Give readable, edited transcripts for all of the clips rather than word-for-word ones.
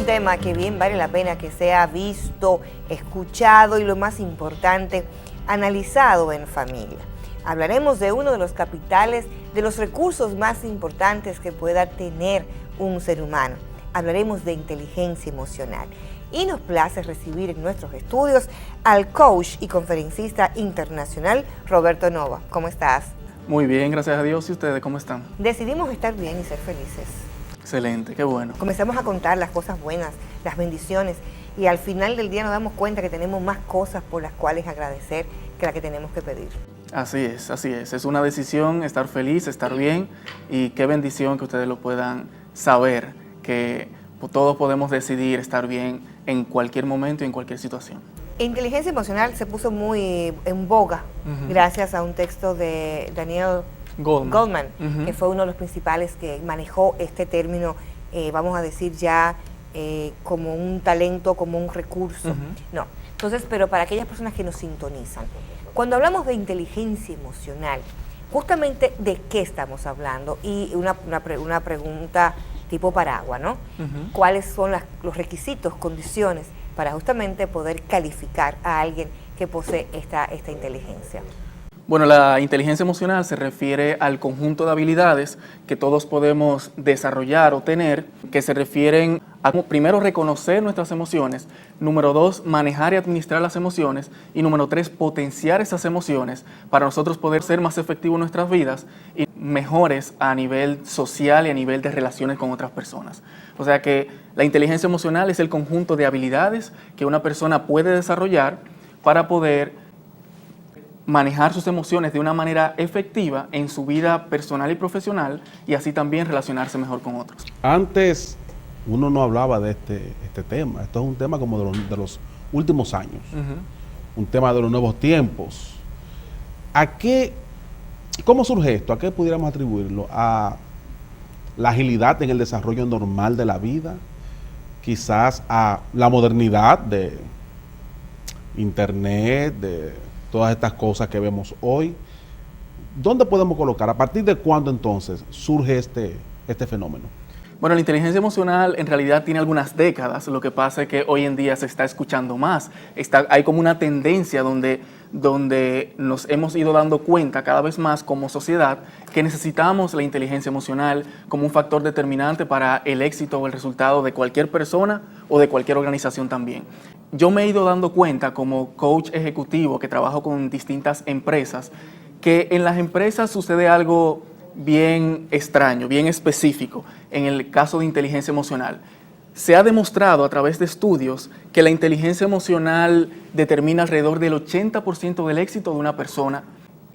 un tema que bien vale la pena que sea visto, escuchado y lo más importante, analizado en familia. Hablaremos de uno de los capitales, de los recursos más importantes que pueda tener un ser humano. Hablaremos de inteligencia emocional. Y nos place recibir en nuestros estudios al coach y conferencista internacional Roberto Nova. ¿Cómo estás? Muy bien, gracias a Dios. ¿Y ustedes cómo están? Decidimos estar bien y ser felices. Excelente, qué bueno. Comenzamos a contar las cosas buenas, las bendiciones, y al final del día nos damos cuenta que tenemos más cosas por las cuales agradecer que las que tenemos que pedir. Así es, así es. Es una decisión estar feliz, estar bien, y qué bendición que ustedes lo puedan saber, que todos podemos decidir estar bien en cualquier momento y en cualquier situación. Inteligencia emocional se puso muy en boga gracias a un texto de Daniel Goleman, que fue uno de los principales que manejó este término, vamos a decir ya como un talento, como un recurso. No. Entonces, pero para aquellas personas que nos sintonizan, cuando hablamos de inteligencia emocional, justamente de qué estamos hablando, y una pregunta tipo paraguas, ¿no? ¿Cuáles son los requisitos, condiciones para justamente poder calificar a alguien que posee esta inteligencia? Bueno, la inteligencia emocional se refiere al conjunto de habilidades que todos podemos desarrollar o tener, que se refieren a, primero, reconocer nuestras emociones, número 2, manejar y administrar las emociones, y número 3, potenciar esas emociones para nosotros poder ser más efectivos en nuestras vidas y mejores a nivel social y a nivel de relaciones con otras personas. O sea que la inteligencia emocional es el conjunto de habilidades que una persona puede desarrollar para poder manejar sus emociones de una manera efectiva en su vida personal y profesional, y así también relacionarse mejor con otros. Antes uno no hablaba de este tema. Esto es un tema como de los últimos años, un tema de los nuevos tiempos. ¿Cómo surge esto? ¿A qué pudiéramos atribuirlo? ¿A la agilidad en el desarrollo normal de la vida? Quizás a la modernidad de internet, de todas estas cosas que vemos hoy. ¿Dónde podemos colocar? ¿A partir de cuándo entonces surge este fenómeno? Bueno, la inteligencia emocional en realidad tiene algunas décadas. Lo que pasa es que hoy en día se está escuchando más. Hay como una tendencia donde nos hemos ido dando cuenta cada vez más como sociedad que necesitamos la inteligencia emocional como un factor determinante para el éxito o el resultado de cualquier persona o de cualquier organización también. Yo me he ido dando cuenta como coach ejecutivo que trabajo con distintas empresas, que en las empresas sucede algo bien extraño, bien específico en el caso de inteligencia emocional. Se ha demostrado a través de estudios que la inteligencia emocional determina alrededor del 80% del éxito de una persona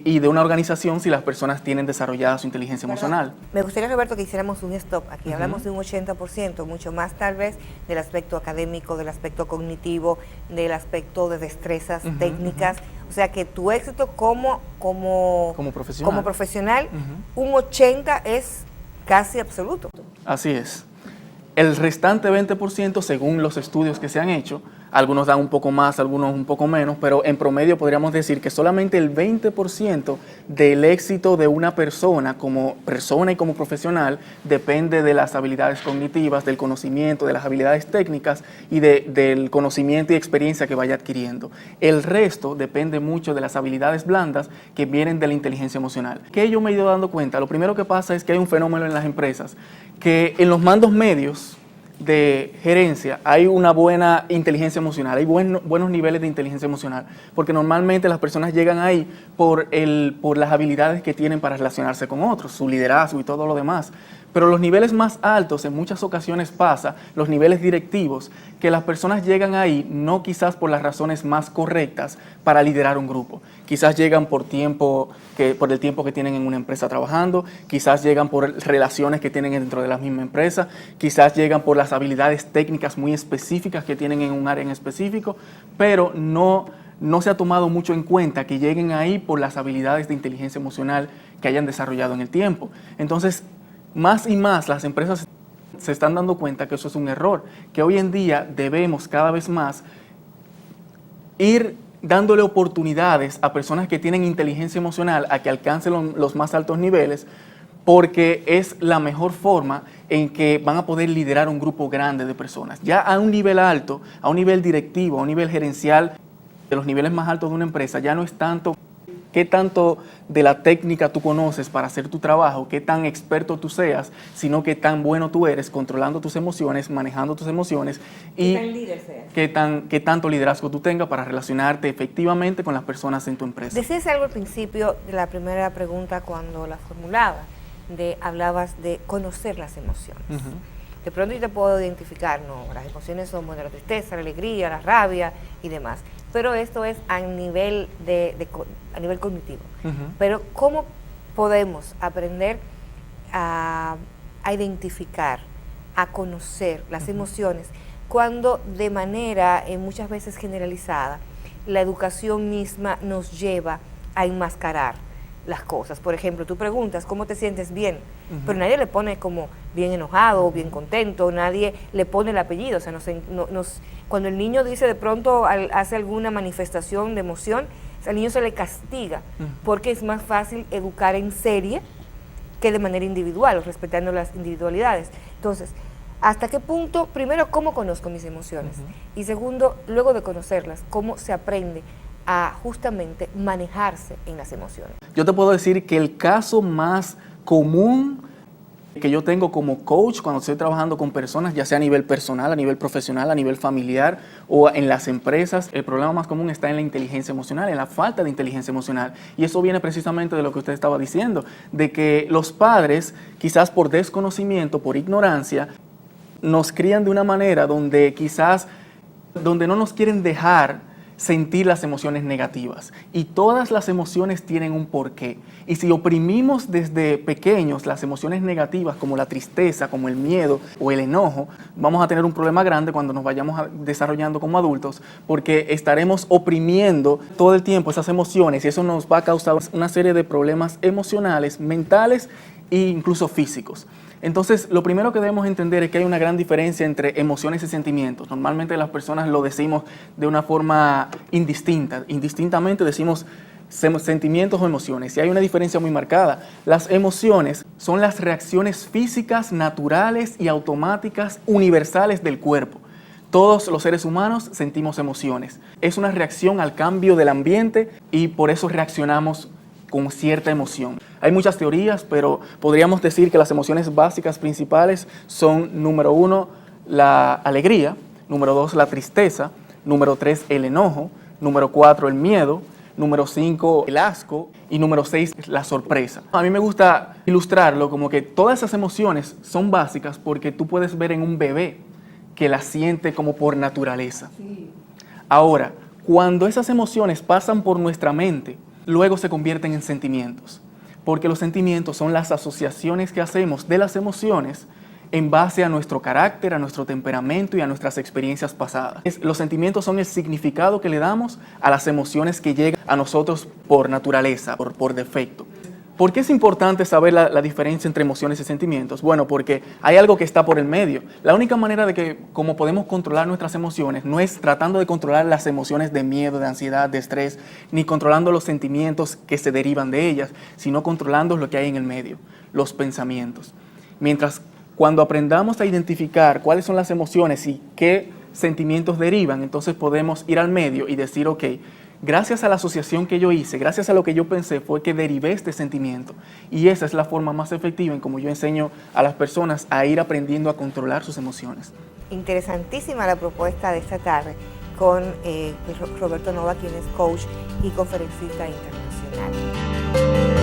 y de una organización si las personas tienen desarrollada su inteligencia emocional. Me gustaría, Roberto, que hiciéramos un stop. Aquí hablamos de un 80%, mucho más tal vez del aspecto académico, del aspecto cognitivo, del aspecto de destrezas técnicas. O sea que tu éxito como profesional, un 80% es casi absoluto. Así es. El restante 20%, según los estudios que se han hecho, algunos dan un poco más, algunos un poco menos, pero en promedio podríamos decir que solamente el 20% del éxito de una persona y como profesional depende de las habilidades cognitivas, del conocimiento, de las habilidades técnicas y del conocimiento y experiencia que vaya adquiriendo. El resto depende mucho de las habilidades blandas que vienen de la inteligencia emocional. ¿Qué yo me he ido dando cuenta? Lo primero que pasa es que hay un fenómeno en las empresas, que en los mandos medios de gerencia hay una buena inteligencia emocional, hay buenos niveles de inteligencia emocional, porque normalmente las personas llegan ahí por las habilidades que tienen para relacionarse con otros, su liderazgo y todo lo demás. Pero los niveles más altos, en muchas ocasiones pasa, los niveles directivos, que las personas llegan ahí no quizás por las razones más correctas para liderar un grupo. Quizás llegan por el tiempo que tienen en una empresa trabajando, quizás llegan por relaciones que tienen dentro de la misma empresa, quizás llegan por las habilidades técnicas muy específicas que tienen en un área en específico, pero no se ha tomado mucho en cuenta que lleguen ahí por las habilidades de inteligencia emocional que hayan desarrollado en el tiempo. Entonces, más y más las empresas se están dando cuenta que eso es un error, que hoy en día debemos cada vez más ir dándole oportunidades a personas que tienen inteligencia emocional a que alcancen los más altos niveles, porque es la mejor forma en que van a poder liderar un grupo grande de personas. Ya a un nivel alto, a un nivel directivo, a un nivel gerencial, de los niveles más altos de una empresa, ya no es tanto qué tanto de la técnica tú conoces para hacer tu trabajo, qué tan experto tú seas, sino qué tan bueno tú eres controlando tus emociones, manejando tus emociones y qué tanto liderazgo tú tengas para relacionarte efectivamente con las personas en tu empresa. Decías algo al principio de la primera pregunta cuando la formulaba, hablabas de conocer las emociones. De pronto yo te puedo identificar, no, las emociones son la tristeza, la alegría, la rabia y demás. Pero esto es a nivel, a nivel cognitivo. Pero ¿cómo podemos aprender a identificar, a conocer las emociones cuando de manera muchas veces generalizada la educación misma nos lleva a enmascarar las cosas? Por ejemplo, tú preguntas, ¿cómo te sientes bien? Pero nadie le pone como bien enojado o bien contento, nadie le pone el apellido. O sea, cuando el niño dice de pronto, hace alguna manifestación de emoción, al niño se le castiga, porque es más fácil educar en serie que de manera individual, respetando las individualidades. Entonces, ¿hasta qué punto, primero, cómo conozco mis emociones? Y segundo, luego de conocerlas, ¿cómo se aprende a justamente manejarse en las emociones? Yo te puedo decir que el caso más común que yo tengo como coach cuando estoy trabajando con personas, ya sea a nivel personal, a nivel profesional, a nivel familiar o en las empresas, el problema más común está en la inteligencia emocional, en la falta de inteligencia emocional. Y eso viene precisamente de lo que usted estaba diciendo, de que los padres, quizás por desconocimiento, por ignorancia, nos crían de una manera donde no nos quieren dejar sentir las emociones negativas. Y todas las emociones tienen un porqué. Y si oprimimos desde pequeños las emociones negativas, como la tristeza, como el miedo o el enojo, vamos a tener un problema grande cuando nos vayamos desarrollando como adultos, porque estaremos oprimiendo todo el tiempo esas emociones y eso nos va a causar una serie de problemas emocionales, mentales e incluso físicos. Entonces, lo primero que debemos entender es que hay una gran diferencia entre emociones y sentimientos. Normalmente las personas lo decimos de una forma indistinta. Indistintamente decimos sentimientos o emociones. Y hay una diferencia muy marcada. Las emociones son las reacciones físicas, naturales y automáticas universales del cuerpo. Todos los seres humanos sentimos emociones. Es una reacción al cambio del ambiente y por eso reaccionamos con cierta emoción. Hay muchas teorías, pero podríamos decir que las emociones básicas principales son, número 1, la alegría, número 2, la tristeza, número 3, el enojo, número 4, el miedo, número 5, el asco y número 6, la sorpresa. A mí me gusta ilustrarlo como que todas esas emociones son básicas porque tú puedes ver en un bebé que las siente como por naturaleza. Sí. Ahora, cuando esas emociones pasan por nuestra mente, luego se convierten en sentimientos, porque los sentimientos son las asociaciones que hacemos de las emociones en base a nuestro carácter, a nuestro temperamento y a nuestras experiencias pasadas. Los sentimientos son el significado que le damos a las emociones que llegan a nosotros por naturaleza, por defecto. ¿Por qué es importante saber la diferencia entre emociones y sentimientos? Bueno, porque hay algo que está por el medio. La única manera de que como podemos controlar nuestras emociones no es tratando de controlar las emociones de miedo, de ansiedad, de estrés, ni controlando los sentimientos que se derivan de ellas, sino controlando lo que hay en el medio, los pensamientos. Cuando aprendamos a identificar cuáles son las emociones y qué sentimientos derivan, entonces podemos ir al medio y decir, ok, gracias a la asociación que yo hice, gracias a lo que yo pensé, fue que derivé este sentimiento. Y esa es la forma más efectiva en cómo yo enseño a las personas a ir aprendiendo a controlar sus emociones. Interesantísima la propuesta de esta tarde con Roberto Nova, quien es coach y conferencista internacional.